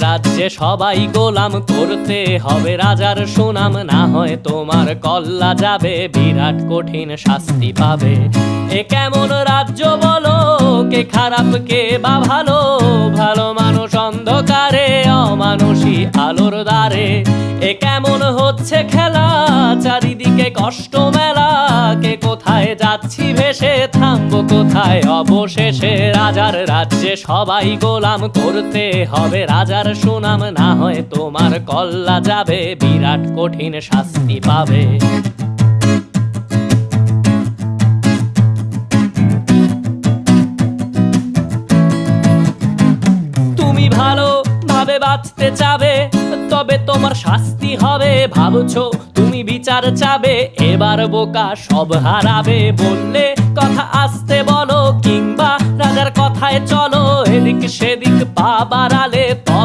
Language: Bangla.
রাজ্যে সবাই গোলাম করতে হবে রাজার সুনাম, না হয় তোমার কল্লা যাবে, বিরাট কঠিন শাস্তি পাবে। এ কেমন রাজ্য বলো, কে খারাপ কে বা ভালো, ভালো মানুষ অন্ধকারে, অমানুষী আলোর দ্বারে। এ কেমন হচ্ছে খেলা, চারিদিকে কষ্ট মেলা, কে কোথায় যাচ্ছি ভেসে, থামবো কোথায় অবশেষে। রাজার রাজ্যে সবাই গোলাম করতে হবে রাজার সুনাম, না হয় তোমার কল্লা যাবে, বিরাট কঠিন শাস্তি পাবে। তুমি ভালো ভাবে বাঁচতে চাবে, তবে তোমার শাস্তি হবে। ভাবছো তুমি বিচার চাবে, এবার বোকা সব হারাবে। বললে কথা আসতে বলো, কিংবা রাজার কথায় চলো, এদিক সেদিক পা বাড়ালে তবে